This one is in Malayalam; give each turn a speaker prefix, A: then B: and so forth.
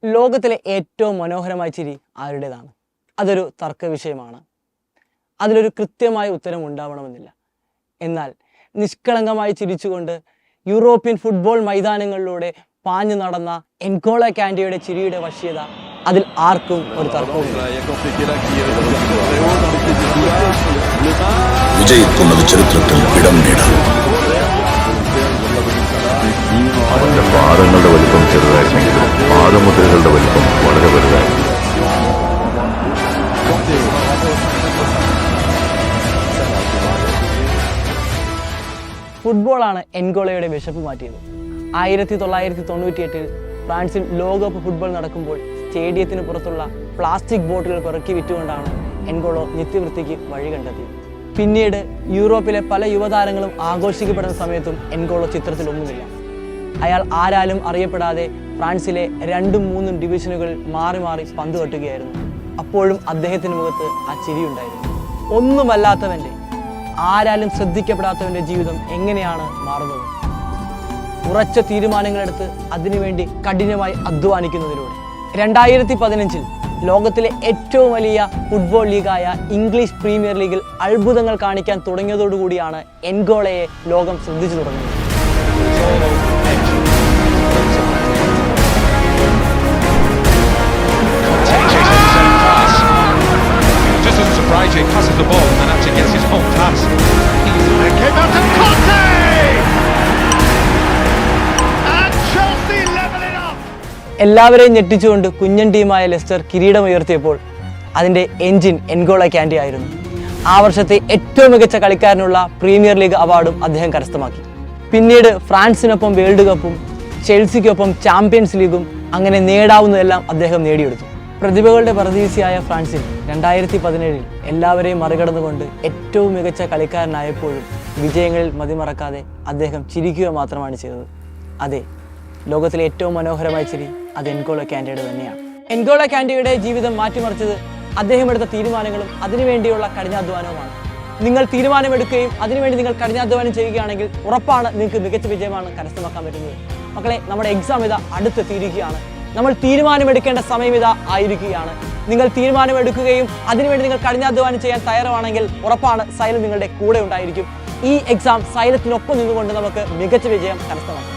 A: ലോകത്തിലെ ഏറ്റവും മനോഹരമായ ചിരി ആരുടേതാണ്? അതൊരു തർക്ക വിഷയമാണ്. അതിലൊരു കൃത്യമായ ഉത്തരം ഉണ്ടാവണമെന്നില്ല. എന്നാൽ നിഷ്കളങ്കമായി ചിരിച്ചുകൊണ്ട് യൂറോപ്യൻ ഫുട്ബോൾ മൈതാനങ്ങളിലൂടെ പാഞ്ഞു നടന്ന എൻഗോള കാൻഡിയുടെ ചിരിയുടെ വശ്യത അതിൽ ആർക്കും ഒരു തർക്കവുമില്ല.
B: വിജയിക്കുന്നത് ചരിത്രത്തിൽ ഇടം നേടാം.
C: അവന്റെ പാദങ്ങളുടെ വലിപ്പം ചെറുതായിരുന്നെങ്കിലും പാദമുദ്രകളുടെ വലിപ്പം വളരെ വലുതായിരുന്നു.
A: ഫുട്ബോളാണ് എൻഗോളയുടെ വിശപ്പ് മാറ്റിയത്. 1998 ഫ്രാൻസിൽ ലോകകപ്പ് ഫുട്ബോൾ നടക്കുമ്പോൾ സ്റ്റേഡിയത്തിന് പുറത്തുള്ള പ്ലാസ്റ്റിക് ബോട്ടുകൾ പെറുക്കി വിറ്റുകൊണ്ടാണ് എൻഗോളോ നിത്യവൃത്തിക്ക് വഴി കണ്ടെത്തിയത്. പിന്നീട് യൂറോപ്പിലെ പല യുവതാരങ്ങളും ആഘോഷിക്കപ്പെടുന്ന സമയത്തും എൻഗോളോ ചിത്രത്തിലൊന്നുമില്ല. അയാൾ ആരാലും അറിയപ്പെടാതെ ഫ്രാൻസിലെ 2-3 ഡിവിഷനുകളിൽ മാറി മാറി പന്ത് തട്ടുകയായിരുന്നു. അപ്പോഴും അദ്ദേഹത്തിൻ്റെ മുഖത്ത് ആ ചിരിയുണ്ടായിരുന്നു. ഒന്നുമല്ലാത്തവൻ്റെ, ആരാലും ശ്രദ്ധിക്കപ്പെടാത്തവൻ്റെ ജീവിതം എങ്ങനെയാണ് മാറുന്നത്? ഉറച്ച തീരുമാനങ്ങളെടുത്ത് അതിനുവേണ്ടി കഠിനമായി അധ്വാനിക്കുന്നതിലൂടെ. 2015 ലോകത്തിലെ ഏറ്റവും വലിയ ഫുട്ബോൾ ലീഗായ ഇംഗ്ലീഷ് പ്രീമിയർ ലീഗിൽ അത്ഭുതങ്ങൾ കാണിക്കാൻ തുടങ്ങിയതോടുകൂടിയാണ് എൻഗോളയെ ലോകം ശ്രദ്ധിച്ചു തുടങ്ങിയത്. എല്ലാവരെയും ഞെട്ടിച്ചുകൊണ്ട് കുഞ്ഞൻ ടീമായ ലെസ്റ്റർ കിരീടമുയർത്തിയപ്പോൾ അതിൻ്റെ എൻജിൻ എൻഗോള കാൻഡി ആയിരുന്നു. ആ വർഷത്തെ ഏറ്റവും മികച്ച കളിക്കാരനുള്ള പ്രീമിയർ ലീഗ് അവാർഡും അദ്ദേഹം കരസ്ഥമാക്കി. പിന്നീട് ഫ്രാൻസിനൊപ്പം വേൾഡ് കപ്പും ചെൽസിക്കൊപ്പം ചാമ്പ്യൻസ് ലീഗും അങ്ങനെ നേടാവുന്നതെല്ലാം അദ്ദേഹം നേടിയെടുത്തു. പ്രതിഭകളുടെ പരദീസിയായ ഫ്രാൻസിൽ 2017 എല്ലാവരെയും മറികടന്നുകൊണ്ട് ഏറ്റവും മികച്ച കളിക്കാരനായപ്പോഴും വിജയങ്ങളിൽ മതിമറക്കാതെ അദ്ദേഹം ചിരിക്കുക മാത്രമാണ് ചെയ്തത്. അതെ, ലോകത്തിലെ ഏറ്റവും മനോഹരമായ ചിരി അത് എൻഗോള കാൻഡിയുടെ തന്നെയാണ്. എൻഗോള കാൻഡിയുടെ ജീവിതം മാറ്റിമറിച്ചത് അദ്ദേഹം എടുത്ത തീരുമാനങ്ങളും അതിനുവേണ്ടിയുള്ള കഠിനാധ്വാനവുമാണ്. നിങ്ങൾ തീരുമാനമെടുക്കുകയും അതിനുവേണ്ടി നിങ്ങൾ കഠിനാധ്വാനം ചെയ്യുകയാണെങ്കിൽ ഉറപ്പാണ് നിങ്ങൾക്ക് മികച്ച വിജയമാണ് കരസ്ഥമാക്കാൻ പറ്റുന്നത്. മക്കളെ, നമ്മുടെ എക്സാം ഇതാ അടുത്തെത്തിയിരിക്കുകയാണ്. നമ്മൾ തീരുമാനമെടുക്കേണ്ട സമയം ഇതാ ആയിരിക്കുകയാണ്. നിങ്ങൾ തീരുമാനമെടുക്കുകയും അതിനുവേണ്ടി നിങ്ങൾ കഠിനാധ്വാനം ചെയ്യാൻ തയ്യാറാണെങ്കിൽ ഉറപ്പാണ് സൈലം നിങ്ങളുടെ കൂടെ ഉണ്ടായിരിക്കും. ഈ എക്സാം സൈലത്തിനൊപ്പം നിന്നുകൊണ്ട് നമുക്ക് മികച്ച വിജയം കരസ്ഥമാക്കാം.